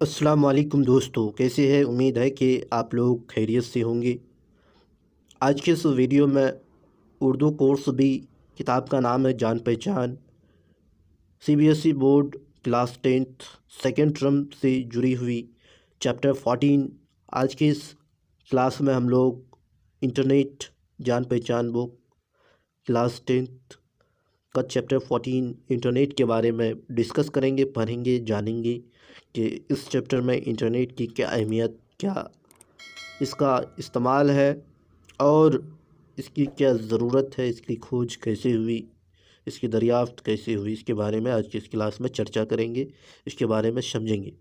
अस्सलाम वालेकुम दोस्तों, कैसे हैं? उम्मीद है कि आप लोग खैरियत से होंगे। आज के इस वीडियो में उर्दू कोर्स भी किताब का नाम है जान पहचान। CBSE board class 10th second term से जुड़ी हुई चैप्टर 14। आज की इस क्लास में हम लोग इंटरनेट जान पहचान बुक क्लास 10th का चैप्टर 14 इंटरनेट के बारे में डिस्कस करेंगे, पढ़ेंगे, जानेंगे कि इस चैप्टर में इंटरनेट की क्या अहमियत, क्या इसका इस्तेमाल है और इसकी क्या ज़रूरत है, इसकी खोज कैसे हुई, इसकी दरियाफ्त कैसे हुई, इसके बारे में आज की इस क्लास में चर्चा करेंगे, इसके बारे में समझेंगे।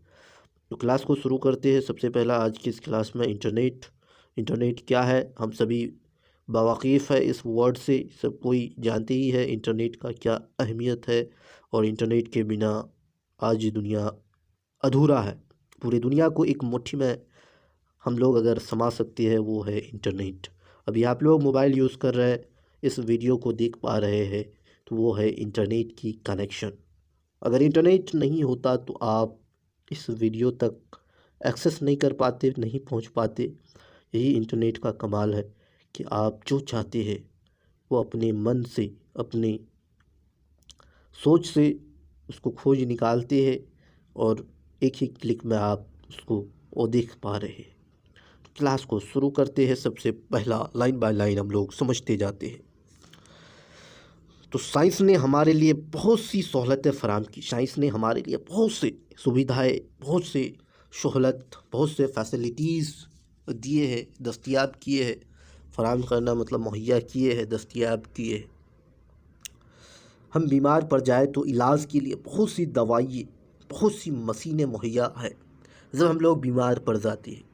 तो क्लास को शुरू करते हैं। सबसे पहला आज की इस क्लास में इंटरनेट क्या है। हम सभी बावाक़ीफ़ है इस वर्ड से, सब कोई जानते ही है इंटरनेट का क्या अहमियत है और इंटरनेट के बिना आज दुनिया अधूरा है। पूरी दुनिया को एक मुट्ठी में हम लोग अगर समा सकते हैं वो है इंटरनेट। अभी आप लोग मोबाइल यूज़ कर रहे हैं, इस वीडियो को देख पा रहे हैं, तो वो है इंटरनेट की कनेक्शन। अगर इंटरनेट नहीं होता तो आप इस वीडियो तक एक्सेस नहीं कर पाते, नहीं पहुंच पाते। यही इंटरनेट का कमाल है कि आप जो चाहते हैं वो अपने मन से, अपने सोच से उसको खोज निकालते हैं और एक ही क्लिक में आप उसको वो देख पा रहे हैं। क्लास को शुरू करते हैं। सबसे पहला लाइन बाय लाइन हम लोग समझते जाते हैं। तो साइंस ने हमारे लिए बहुत सी सहूलतें फ़राहम की। साइंस ने हमारे लिए बहुत से सुविधाएं, बहुत से सहूलत, बहुत से फैसिलिटीज़ दिए हैं, दस्तयाब किए हैं। फ़राहम करना मतलब मुहैया किए हैं, दस्तयाब किए हैं। हम बीमार पड़ जाए तो इलाज के लिए बहुत सी दवाइयाँ, बहुत सी मशीनें मुहैया है। जब हम लोग बीमार पड़ जाते हैं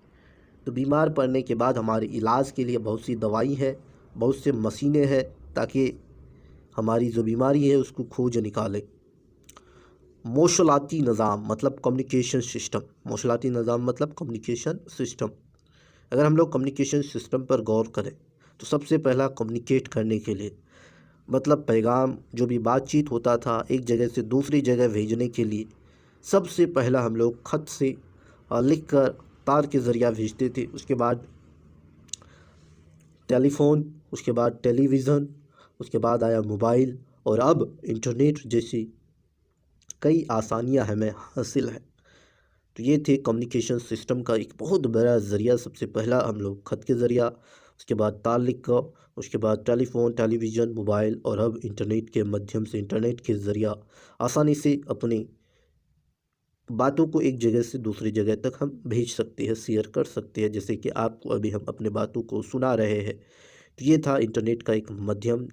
तो बीमार पड़ने के बाद हमारे इलाज के लिए बहुत सी दवाई है, बहुत से मशीनें हैं, ताकि हमारी जो बीमारी है उसको खोज निकाले। मौसलाती निज़ाम मतलब कम्युनिकेशन सिस्टम। मौसलाती निज़ाम मतलब कम्युनिकेशन सिस्टम। अगर हम लोग कम्युनिकेशन सिस्टम पर गौर करें तो सबसे पहला कम्युनिकेट करने के लिए मतलब पैगाम, जो भी बातचीत होता था एक जगह से दूसरी जगह भेजने के लिए, सबसे पहला हम लोग ख़त से लिख कर तार के ज़रिया भेजते थे। उसके बाद टेलीफ़ोन, उसके बाद टेलीविज़न, उसके बाद आया मोबाइल और अब इंटरनेट जैसी कई आसानियां हमें हासिल है। तो ये थे कम्युनिकेशन सिस्टम का एक बहुत बड़ा ज़रिया। सबसे पहला हम लोग ख़त के ज़रिया, उसके बाद तार लिख कर, उसके बाद टेलीफ़ोन, टेलीविज़न, मोबाइल और अब इंटरनेट के माध्यम से, इंटरनेट के ज़रिया आसानी से अपनी बातों को एक जगह से दूसरी जगह तक हम भेज सकते हैं, शेयर कर सकते हैं। जैसे कि आपको अभी हम अपने बातों को सुना रहे हैं। तो ये था इंटरनेट का एक माध्यम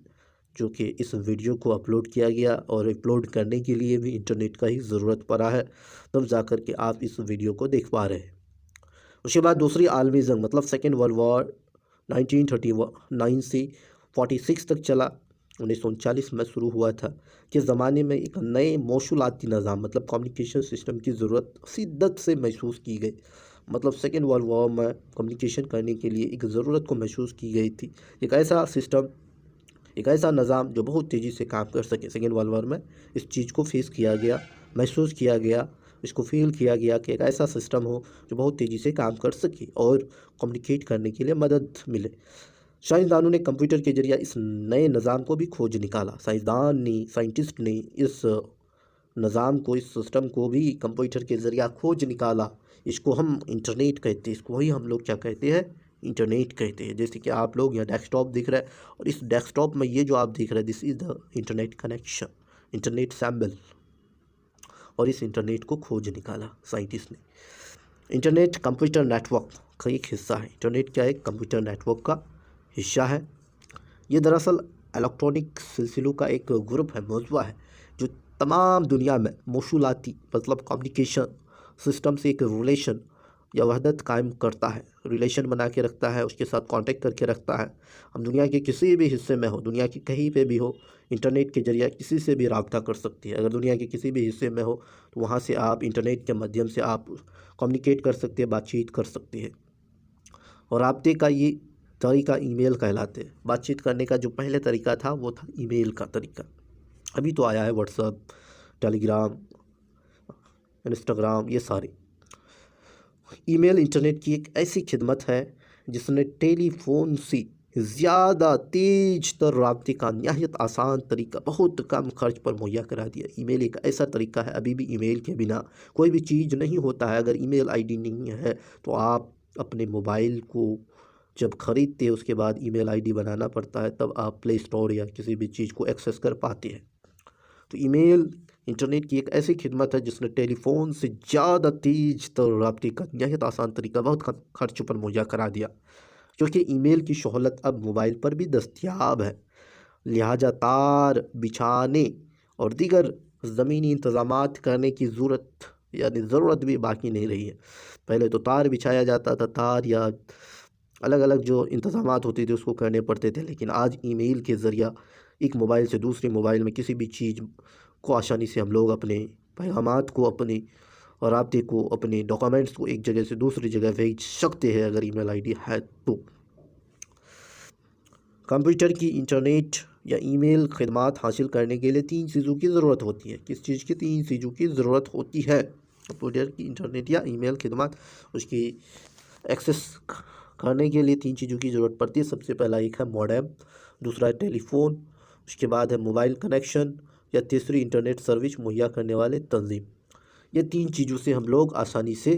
जो कि इस वीडियो को अपलोड किया गया और अपलोड करने के लिए भी इंटरनेट का ही ज़रूरत पड़ा है, तब जा कर के आप इस वीडियो को देख पा रहे हैं। उसके बाद दूसरी आलमी जंग मतलब सेकेंड वर्ल्ड वॉर 1939 से 46 तक चला। 1939 में शुरू हुआ था कि ज़माने में एक नए मौसूलाती निज़ाम मतलब कम्युनिकेशन सिस्टम की ज़रूरत शिद्दत से महसूस की गई। मतलब सेकेंड वर्ल्ड वॉर में कम्युनिकेशन करने के लिए एक ज़रूरत को महसूस की गई थी। एक ऐसा सिस्टम, एक ऐसा निज़ाम जो बहुत तेज़ी से काम कर सके। सेकेंड वर्ल्ड वॉर में इस चीज़ को फेस किया गया, महसूस किया गया, इसको फील किया गया कि एक ऐसा सिस्टम हो जो बहुत तेज़ी से काम कर सके और कम्युनिकेट करने के लिए मदद मिले। साइंसदानों ने कंप्यूटर के जरिए इस नए निज़ाम को भी खोज निकाला। साइंटिस्ट ने इस निज़ाम को, इस सिस्टम को भी कंप्यूटर के ज़रिए खोज निकाला। इसको हम इंटरनेट कहते हैं, इसको ही हम लोग क्या कहते हैं, इंटरनेट कहते हैं। जैसे कि आप लोग यहाँ डेस्कटॉप दिख रहा है और इस डेस्कटॉप में ये जो आप देख रहे हैं, this is the internet connection, internet sample. और इस इंटरनेट को खोज निकाला साइंटिस्ट ने। इंटरनेट कंप्यूटर नेटवर्क का एक हिस्सा है। इंटरनेट क्या है? कंप्यूटर नेटवर्क का हिस्सा है। ये दरअसल इलेक्ट्रॉनिक सिलसिलों का एक ग्रुप है, मौजूदा है, जो तमाम दुनिया में मौसूलाती मतलब कम्युनिकेशन सिस्टम से एक रिलेशन या वहदत कायम करता है, रिलेशन बना के रखता है, उसके साथ कांटेक्ट करके रखता है। हम दुनिया के किसी भी हिस्से में हो, दुनिया के कहीं पे भी हो, इंटरनेट के जरिए किसी से भी रब्ता कर सकती है। अगर दुनिया के किसी भी हिस्से में हो तो वहाँ से आप इंटरनेट के माध्यम से आप कम्युनिकेट कर सकते हैं, बातचीत कर सकते हैं। और रब्ते का ये तरीका ईमेल कहलाते हैं। बातचीत करने का जो पहले तरीका था वो था ईमेल का तरीका। अभी तो आया है व्हाट्सअप, टेलीग्राम, इंस्टाग्राम, ये सारे। ईमेल इंटरनेट की एक ऐसी खिदमत है जिसने टेलीफोन से ज़्यादा तेज तर राब्ते का नहायत आसान तरीका बहुत कम खर्च पर मुहैया करा दिया। ईमेल एक ऐसा तरीका है, अभी भी ईमेल के बिना कोई भी चीज़ नहीं होता है। अगर ईमेल आईडी नहीं है तो आप अपने मोबाइल को जब ख़रीदते हैं उसके बाद ईमेल आईडी बनाना पड़ता है, तब आप प्ले स्टोर या किसी भी चीज़ को एक्सेस कर पाते हैं। तो ईमेल इंटरनेट की एक ऐसी खिदमत है जिसने टेलीफोन से ज़्यादा तेज तर राब्ते का नहायत आसान तरीका बहुत कम खर्च पर मुहैया करा दिया। क्योंकि ईमेल की सहूलत अब मोबाइल पर भी दस्तयाब है, लिहाजा तार बिछाने और दीगर ज़मीनी इंतज़ामात करने की ज़रूरत भी बाकी नहीं रही है। पहले तो तार बिछाया जाता था, तार या अलग अलग जो इंतज़ामात होते थे उसको करने पड़ते थे, लेकिन आज ईमेल के ज़रिया एक मोबाइल से दूसरे मोबाइल में किसी भी चीज़ को आसानी से हम लोग अपने पैगामात को, अपने राब्ते को, अपने डॉक्यूमेंट्स को एक जगह से दूसरी जगह भेज सकते हैं अगर ईमेल आईडी है तो। कंप्यूटर की इंटरनेट या ईमेल खिदमत हासिल करने के लिए 3 चीज़ों की ज़रूरत होती है। किस चीज़ की 3 चीज़ों की ज़रूरत होती है? कंप्यूटर की इंटरनेट या ईमेल खिदमत उसकी एक्सेस करने के लिए 3 चीज़ों की ज़रूरत पड़ती है। सबसे पहला एक है मॉडेम, दूसरा है टेलीफोन, उसके बाद है मोबाइल कनेक्शन या तीसरी इंटरनेट सर्विस मुहैया करने वाले तंजीम। ये 3 चीज़ों से हम लोग आसानी से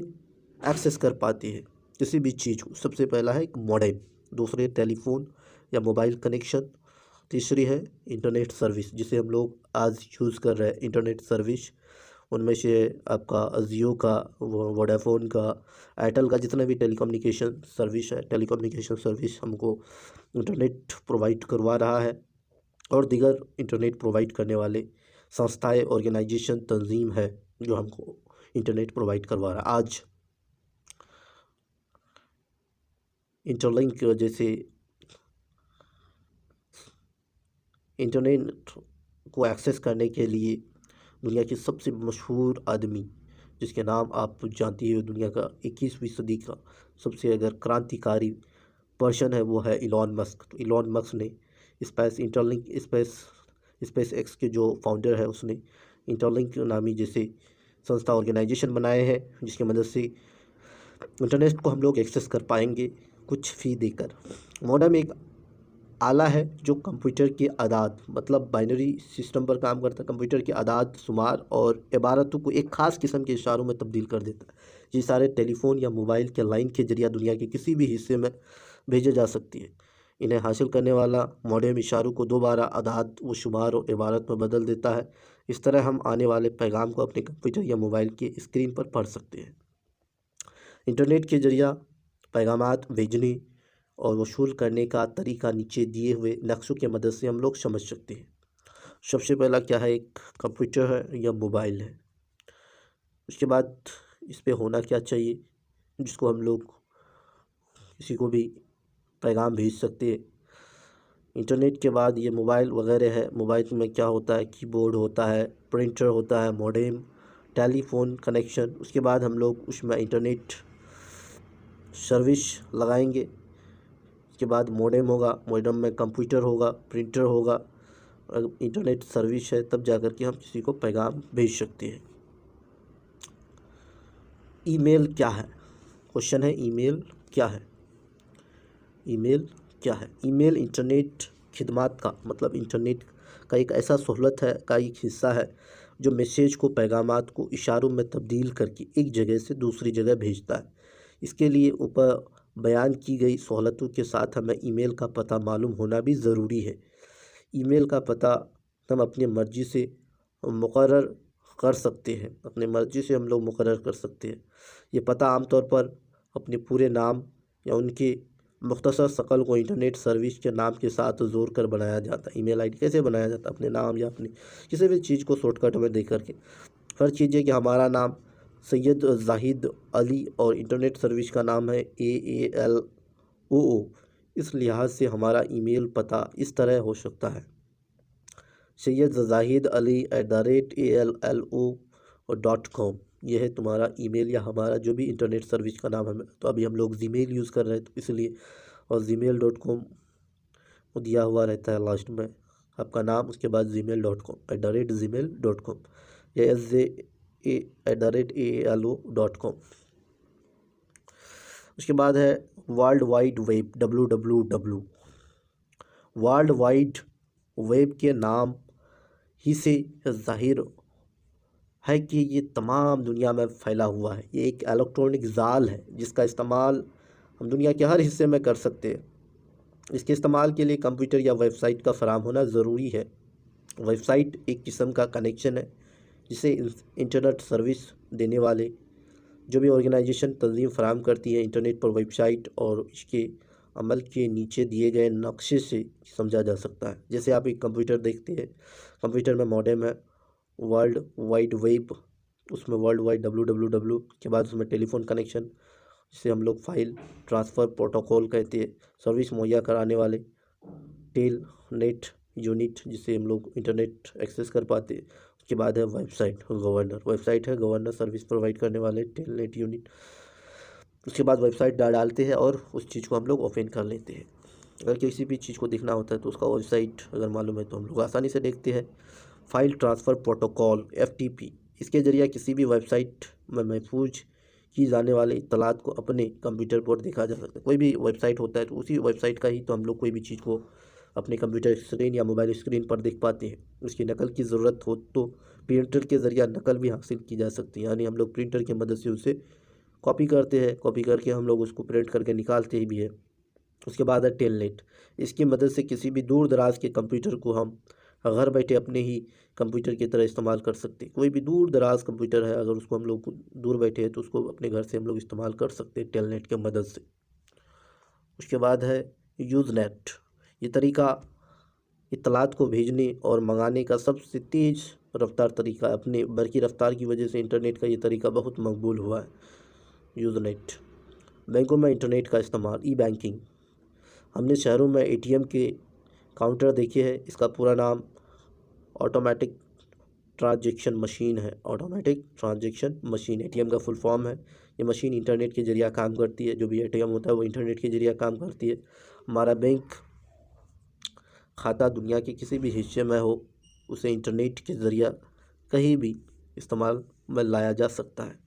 एक्सेस कर पाते हैं किसी भी चीज़ को। सबसे पहला है एक मॉडेम, दूसरे टेलीफोन या मोबाइल कनेक्शन, तीसरी है इंटरनेट सर्विस जिसे हम लोग आज यूज़ कर रहे हैं। इंटरनेट सर्विस उनमें से आपका जियो का, वोडाफोन का, एयरटेल का, जितना भी टेलीकम्युनिकेशन सर्विस है, टेलीकम्युनिकेशन सर्विस हमको इंटरनेट प्रोवाइड करवा रहा है और दीगर इंटरनेट प्रोवाइड करने वाले संस्थाएं, ऑर्गेनाइजेशन, तंजीम है जो हमको इंटरनेट प्रोवाइड करवा रहा है। आज इंटरलिंक की वजह से इंटरनेट को एक्सेस करने के लिए दुनिया के सबसे मशहूर आदमी जिसके नाम आप जानती हो, दुनिया का 21वीं सदी का सबसे अगर क्रांतिकारी पर्सन है वो है इलॉन मस्क। तो इलॉन मस्क ने स्पेस एक्स के जो फाउंडर है उसने इंटरलिंक नामी जैसे संस्था, ऑर्गेनाइजेशन बनाए हैं जिसकी मदद से इंटरनेट को हम लोग एक्सेस कर पाएंगे कुछ फ़ी देकर। मॉडेम एक आला है जो कंप्यूटर के अदाद मतलब बाइनरी सिस्टम पर काम करता है। कंप्यूटर के अदाद, शुमार और इबारतों को एक ख़ास किस्म के इशारों में तब्दील कर देता है। ये सारे टेलीफोन या मोबाइल के लाइन के जरिए दुनिया के किसी भी हिस्से में भेजे जा सकती है। इन्हें हासिल करने वाला मॉडेम इशारों को दोबारा अदाद व शुमार और इबारत में बदल देता है। इस तरह हम आने वाले पैगाम को अपने कंप्यूटर या मोबाइल के स्क्रीन पर पढ़ सकते हैं। इंटरनेट के जरिए पैगामात भेजने और वसूल करने का तरीका नीचे दिए हुए नक्शों की मदद से हम लोग समझ सकते हैं। सबसे पहला क्या है, एक कंप्यूटर है या मोबाइल है। उसके बाद इस पे होना क्या चाहिए जिसको हम लोग किसी को भी पैगाम भेज सकते हैं। इंटरनेट के बाद ये मोबाइल वगैरह है। मोबाइल में क्या होता है, कीबोर्ड होता है, प्रिंटर होता है, मॉडेम, टेलीफोन कनेक्शन। उसके बाद हम लोग उसमें इंटरनेट सर्विस लगाएंगे। उसके बाद मॉडेम होगा, मॉडेम में कंप्यूटर होगा, प्रिंटर होगा, इंटरनेट सर्विस है, तब जाकर के हम किसी को पैगाम भेज सकते हैं। ईमेल क्या है? क्वेश्चन है ईमेल क्या है? ईमेल क्या है? ईमेल इंटरनेट खिदमत का मतलब इंटरनेट का एक ऐसा सहूलत है का एक हिस्सा है जो मैसेज को, पैगामात को इशारों में तब्दील करके एक जगह से दूसरी जगह भेजता है। इसके लिए ऊपर बयान की गई सहूलतों के साथ हमें ईमेल का पता मालूम होना भी ज़रूरी है। ईमेल का पता हम अपनी मर्ज़ी से मुकर्रर कर सकते हैं, अपनी मर्ज़ी से हम लोग मुकर्रर कर सकते हैं। ये पता आमतौर पर अपने पूरे नाम या उनके मुख्तसर शकल को इंटरनेट सर्विस के नाम के साथ जोड़ कर बनाया जाता है। ईमेल आईडी कैसे बनाया जाता है? अपने नाम या अपनी किसी भी चीज़ को शॉर्टकट में दे करके। हर चीज़ है कि हमारा नाम सैयद जाहिद अली और इंटरनेट सर्विस का नाम है AALOO। इस लिहाज से हमारा ईमेल पता इस तरह हो सकता है, sayyedzahid.ali@ALLO.com। यह है तुम्हारा ईमेल या हमारा जो भी इंटरनेट सर्विस का नाम है। तो अभी हम लोग जीमेल यूज़ कर रहे हैं तो इसलिए, और gmail.com दिया हुआ रहता है लास्ट में आपका नाम, उसके बाद gmail.com @gmail.com या SJA@AALO.com। उसके बाद है world wide web WWW। World wide web के नाम ही से जाहिर है कि ये तमाम दुनिया में फैला हुआ है। ये एक इलेक्ट्रॉनिक जाल है जिसका इस्तेमाल हम दुनिया के हर हिस्से में कर सकते हैं। इसके इस्तेमाल के लिए कंप्यूटर या वेबसाइट का फराहम होना ज़रूरी है। वेबसाइट एक किस्म का कनेक्शन है जिसे इंटरनेट सर्विस देने वाले जो भी ऑर्गेनाइजेशन तंजीम फराहम करती है इंटरनेट पर वेबसाइट और इसके अमल के नीचे दिए गए नक्शे से समझा जा सकता है। जैसे आप एक कंप्यूटर देखते हैं, कंप्यूटर में मॉडेम है, वर्ल्ड वाइड वेब, उसमें वर्ल्ड वाइड WWW के बाद उसमें टेलीफोन कनेक्शन जिसे हम लोग फाइल ट्रांसफ़र प्रोटोकॉल कहते हैं, सर्विस मुहैया कराने वाले टेल नेट यूनिट जिसे हम लोग इंटरनेट एक्सेस कर पाते हैं। उसके बाद है वेबसाइट गवर्नर, वेबसाइट है गवर्नर सर्विस प्रोवाइड करने वाले टेल नेट यूनिट। उसके बाद वेबसाइट डालते हैं और उस चीज़ को हम लोग ओपन कर लेते हैं। अगर किसी भी चीज़ को देखना होता है तो उसका वेबसाइट अगर मालूम है तो हम लोग आसानी से देखते हैं। फाइल ट्रांसफ़र प्रोटोकॉल FTP, इसके ज़रिए किसी भी वेबसाइट में महफूज की जाने वाले इत्तलात को अपने कंप्यूटर पर देखा जा सकता है। कोई भी वेबसाइट होता है तो उसी वेबसाइट का ही तो हम लोग कोई भी चीज़ को अपने कंप्यूटर स्क्रीन या मोबाइल स्क्रीन पर देख पाते हैं। उसकी नकल की ज़रूरत हो तो प्रिंटर के ज़रिए नकल भी हासिल की जा सकती है, यानी हम लोग प्रिंटर की मदद से उसे कॉपी करते हैं, कॉपी करके हम लोग उसको प्रिंट करके निकालते ही भी है। उसके बाद है टेलनेट, इसकी मदद से किसी भी दूर दराज के कंप्यूटर को हम घर बैठे अपने ही कंप्यूटर की तरह इस्तेमाल कर सकते हैं। कोई भी दूर दराज कंप्यूटर है अगर उसको हम लोग दूर बैठे हैं तो उसको अपने घर से हम लोग इस्तेमाल कर सकते हैं टेलनेट की मदद से। उसके बाद है यूज़नेट, ये तरीका इत्तलात को भेजने और मंगाने का सबसे तेज़ रफ्तार तरीका, अपने बरकी रफ्तार की वजह से इंटरनेट का ये तरीका बहुत मकबूल हुआ है। यूज़नेट। बैंकों में इंटरनेट का इस्तेमाल, ई बैंकिंग, हमने शहरों में ATM के काउंटर देखे हैं। इसका पूरा नाम ऑटोमेटिक ट्रांजैक्शन मशीन है। ऑटोमेटिक ट्रांजैक्शन मशीन ATM का फुल फॉर्म है। ये मशीन इंटरनेट के ज़रिए काम करती है। जो भी ATM होता है वो इंटरनेट के ज़रिए काम करती है। हमारा बैंक खाता दुनिया के किसी भी हिस्से में हो उसे इंटरनेट के ज़रिए कहीं भी इस्तेमाल में लाया जा सकता है।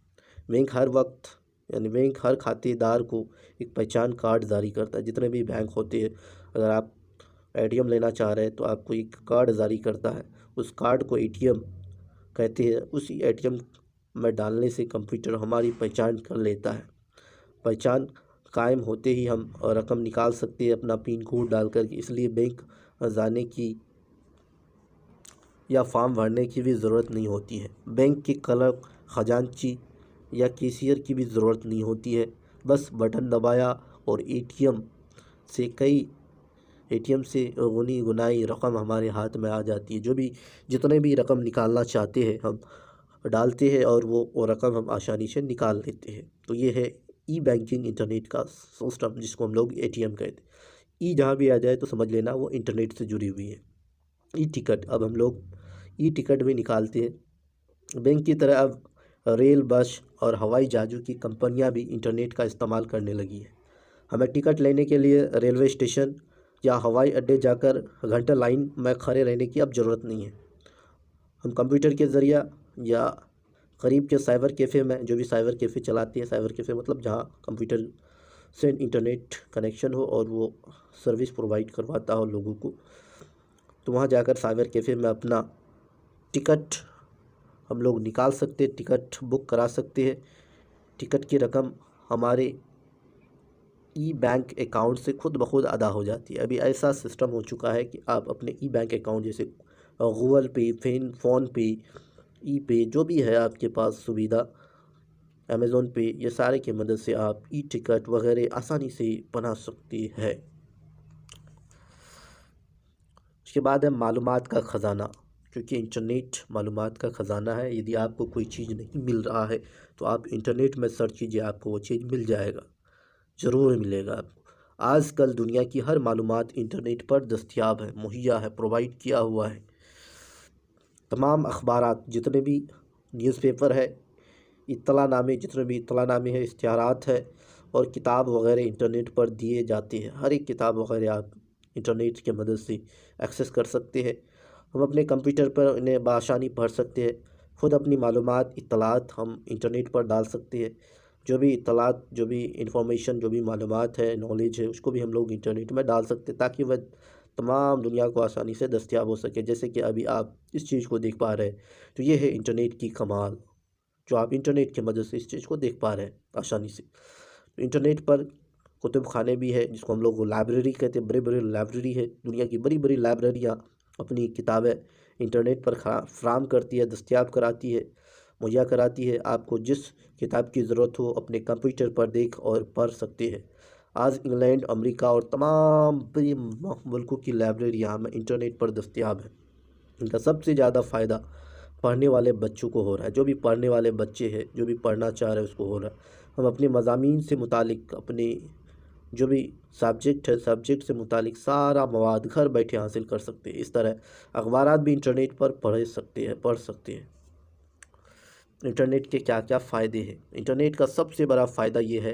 बैंक हर वक्त यानी बैंक हर खातेदार को एक पहचान कार्ड जारी करता है। जितने भी बैंक होते हैं, अगर आप ATM लेना चाह रहे हैं तो आपको एक कार्ड जारी करता है। उस कार्ड को ATM कहते हैं। उसी ATM में डालने से कंप्यूटर हमारी पहचान कर लेता है। पहचान कायम होते ही हम रकम निकाल सकते हैं अपना पिन कोड डालकर, इसलिए बैंक जाने की या फॉर्म भरने की भी ज़रूरत नहीं होती है। बैंक के क्लर्क, खजांची या कैशियर की भी ज़रूरत नहीं होती है। बस बटन दबाया और ATM से गुनी गुनाई रकम हमारे हाथ में आ जाती है। जितने भी रकम निकालना चाहते हैं हम डालते हैं और वो रकम हम आसानी से निकाल लेते हैं। तो ये है ई बैंकिंग इंटरनेट का सिस्टम जिसको हम लोग ATM कहते हैं। ई जहाँ भी आ जाए तो समझ लेना वो इंटरनेट से जुड़ी हुई है। ई टिकट, अब हम लोग ई टिकट भी निकालते हैं। बैंक की तरह अब रेल, बस और हवाई जहाज़ों की कंपनियां भी इंटरनेट का इस्तेमाल करने लगी है। हमें टिकट लेने के लिए रेलवे स्टेशन या हवाई अड्डे जाकर घंटे लाइन में खड़े रहने की अब ज़रूरत नहीं है। हम कंप्यूटर के ज़रिए या करीब के साइबर कैफ़े में, जो भी साइबर कैफ़े चलाते हैं, साइबर कैफ़े मतलब जहाँ कंप्यूटर से इंटरनेट कनेक्शन हो और वो सर्विस प्रोवाइड करवाता हो लोगों को, तो वहाँ जाकर साइबर कैफ़े में अपना टिकट हम लोग निकाल सकते हैं, टिकट बुक करा सकते हैं। टिकट की रकम हमारे ई बैंक अकाउंट से खुद ब खुद अदा हो जाती है। अभी ऐसा सिस्टम हो चुका है कि आप अपने ई बैंक अकाउंट जैसे गूगल पे, फ़ोन पे, ई पे, जो भी है आपके पास सुविधा, अमेज़ॉन पे, ये सारे की मदद से आप ई टिकट वगैरह आसानी से बना सकते हैं। उसके बाद है मालूमात का ख़जाना, क्योंकि इंटरनेट मालूमात का ख़जाना है। यदि आपको कोई चीज़ नहीं मिल रहा है तो आप इंटरनेट में सर्च कीजिए, आपको वो चीज़ मिल जाएगा, ज़रूर मिलेगा आपको। आजकल दुनिया की हर मालूमात इंटरनेट पर दस्तयाब है, मुहैया है, प्रोवाइड किया हुआ है। तमाम अखबारात, जितने भी न्यूज़पेपर है, इत्तलानामे, जितने भी इत्तलानामे है, इश्तिहारात है और किताब वगैरह इंटरनेट पर दिए जाते हैं। हर एक किताब वगैरह आप इंटरनेट की मदद से एक्सेस कर सकते हैं। हम अपने कंप्यूटर पर इन्हें बआसानी पढ़ सकते हैं। ख़ुद अपनी मालूमात, इत्तलात हम इंटरनेट पर डाल सकते हैं। जो भी इत्तलात, जो भी इंफॉर्मेशन, जो भी मालूमात है, नॉलेज है, उसको भी हम लोग इंटरनेट में डाल सकते हैं ताकि वह तमाम दुनिया को आसानी से दस्तयाब हो सके। जैसे कि अभी आप इस चीज़ को देख पा रहे हैं, तो ये है इंटरनेट की कमाल, जो आप इंटरनेट की मदद से इस चीज़ को देख पा रहे हैं आसानी से। तो इंटरनेट पर कुतुब खाने भी है, जिसको हम लोग लाइब्रेरी कहते हैं, बड़े बड़े लाइब्रेरी है, दुनिया की बड़ी बड़ी लाइब्रेरियाँ अपनी किताबें इंटरनेट पर फराहम करती है, दस्तयाब कराती है, मुहैया कराती है। आपको जिस किताब की ज़रूरत हो अपने कंप्यूटर पर देख और पढ़ सकते हैं। आज इंग्लैंड, अमेरिका और तमाम बड़ी मुल्कों की लाइब्रेरियाँ में इंटरनेट पर दस्तयाब है। इनका सबसे ज़्यादा फ़ायदा पढ़ने वाले बच्चों को हो रहा है। जो भी पढ़ने वाले बच्चे हैं, जो भी पढ़ना चाह रहे हैं, उसको हो रहा है। हम अपने मज़ामीन से मुतालिक, अपने जो भी सब्जेक्ट है, सब्जेक्ट से मुतालिक सारा मवाद घर बैठे हासिल कर सकते हैं। इस तरह अखबारात भी इंटरनेट पर पढ़ सकते हैं। इंटरनेट के क्या क्या फ़ायदे हैं? इंटरनेट का सबसे बड़ा फ़ायदा ये है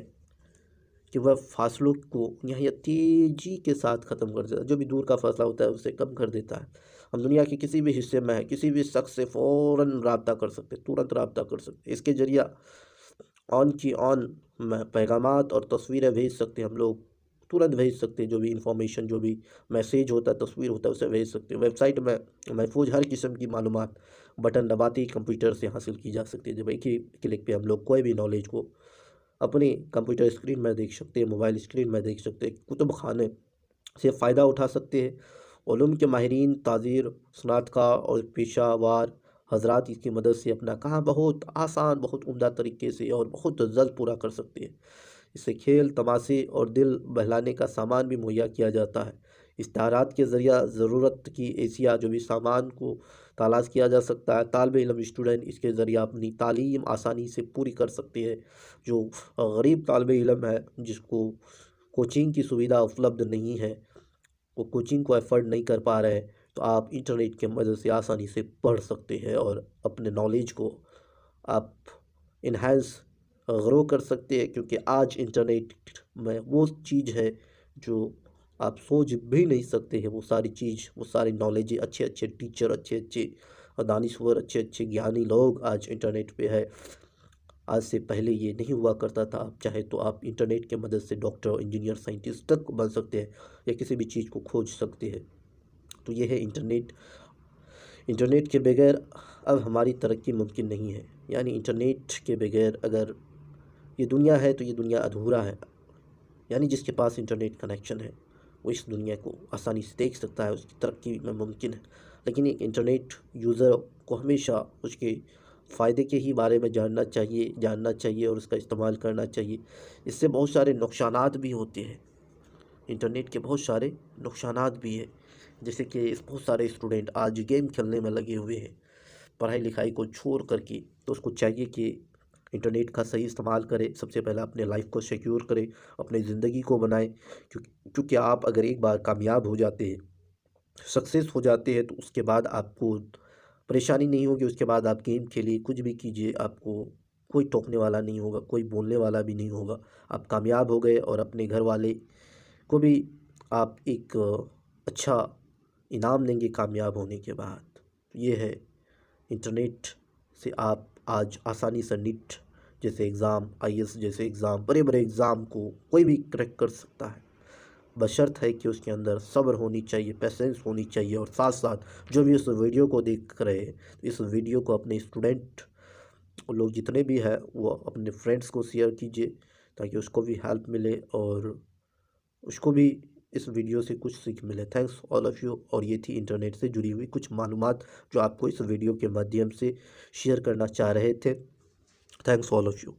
कि वह फासलों को यहाँ तेज़ी के साथ ख़त्म कर देता है। जो भी दूर का फासला होता है उसे कम कर देता है। हम दुनिया के किसी भी हिस्से में हैं, किसी भी शख्स से फ़ौरन राब्ता कर सकते हैं, तुरंत राब्ता कर सकते हैं। इसके ज़रिया ऑन की ऑन पैगामात और तस्वीरें भेज सकते हैं हम लोग, तुरंत भेज सकते हैं। जो भी इंफॉर्मेशन, जो भी मैसेज होता है, तस्वीर होता है, उसे भेज सकते हैं। वेबसाइट में महफूज हर किस्म की मालूमात बटन दबाते ही कंप्यूटर से हासिल की जा सकती है। जब एक ही क्लिक पे हम लोग कोई भी नॉलेज को अपनी कंप्यूटर स्क्रीन में देख सकते हैं, मोबाइल स्क्रीन में देख सकते हैं, कुतुब खाने से फ़ायदा उठा सकते हैं। उलूम के माहिरीन, ताज़ीर, सनातकार और पेशावर हजरात इसकी मदद से अपना काम बहुत आसान, बहुत उम्दा तरीके से और बहुत जल्द पूरा कर सकते हैं। इससे खेल, तमाशे और दिल बहलाने का सामान भी मुहैया किया जाता है। इश्तहारात के ज़रिया ज़रूरत की एशिया, जो भी सामान को तलाश किया जा सकता है। तालिब इल्म स्टूडेंट इसके ज़रिए अपनी तालीम आसानी से पूरी कर सकते हैं। जो गरीब तालिब इल्म है, जिसको कोचिंग की सुविधा उपलब्ध नहीं है, वो कोचिंग को अफोर्ड नहीं कर पा रहे हैं, तो आप इंटरनेट की मदद से आसानी से पढ़ सकते हैं और अपने नॉलेज को आप इन्हेंस ग्रो कर सकते हैं। क्योंकि आज इंटरनेट में वो चीज़ है जो आप सोच भी नहीं सकते हैं। वो सारी चीज़, वो सारी नॉलेज, अच्छे अच्छे टीचर, अच्छे अच्छे दानिश्वर, अच्छे अच्छे ज्ञानी लोग आज इंटरनेट पे है। आज से पहले ये नहीं हुआ करता था। आप चाहे तो आप इंटरनेट की मदद से डॉक्टर, इंजीनियर, साइंटिस्ट तक बन सकते हैं या किसी भी चीज़ को खोज सकते हैं। तो ये है इंटरनेट। इंटरनेट के बगैर अब हमारी तरक्की मुमकिन नहीं है। यानी इंटरनेट के बगैर अगर ये दुनिया है तो ये दुनिया अधूरा है। यानी जिसके पास इंटरनेट कनेक्शन है वो इस दुनिया को आसानी से देख सकता है, उसकी तरक्की में मुमकिन है। लेकिन एक इंटरनेट यूज़र को हमेशा उसके फ़ायदे के ही बारे में जानना चाहिए और उसका इस्तेमाल करना चाहिए। इससे बहुत सारे नुकसानात भी होते हैं। इंटरनेट के बहुत सारे नुकसानात भी हैं। जैसे कि बहुत सारे स्टूडेंट आज गेम खेलने में लगे हुए हैं, पढ़ाई लिखाई को छोड़ करके। तो उसको चाहिए कि इंटरनेट का सही इस्तेमाल करे। सबसे पहले अपने लाइफ को सिक्योर करे, अपनी ज़िंदगी को बनाए। क्योंकि आप अगर एक बार कामयाब हो जाते हैं, सक्सेस हो जाते हैं, तो उसके बाद आपको परेशानी नहीं होगी। उसके बाद आप गेम खेलिए, कुछ भी कीजिए, आपको कोई टोकने वाला नहीं होगा, कोई बोलने वाला भी नहीं होगा। आप कामयाब हो गए और अपने घर वाले को भी आप एक अच्छा इनाम देंगे कामयाब होने के बाद। ये है इंटरनेट से आप आज आसानी से नीट जैसे एग्ज़ाम, आईएएस जैसे एग्ज़ाम, बड़े बड़े एग्ज़ाम को कोई भी क्रैक कर सकता है। बशर्त है कि उसके अंदर सब्र होनी चाहिए, पेशेंस होनी चाहिए। और साथ साथ जो भी इस वीडियो को देख रहे हैं, इस वीडियो को अपने स्टूडेंट लोग जितने भी हैं वो अपने फ्रेंड्स को शेयर कीजिए ताकि उसको भी हेल्प मिले और उसको भी इस वीडियो से कुछ सीख मिले। Thanks all of you. और ये थी इंटरनेट से जुड़ी हुई कुछ मालूमात जो आपको इस वीडियो के माध्यम से शेयर करना चाह रहे थे। Thanks all of you.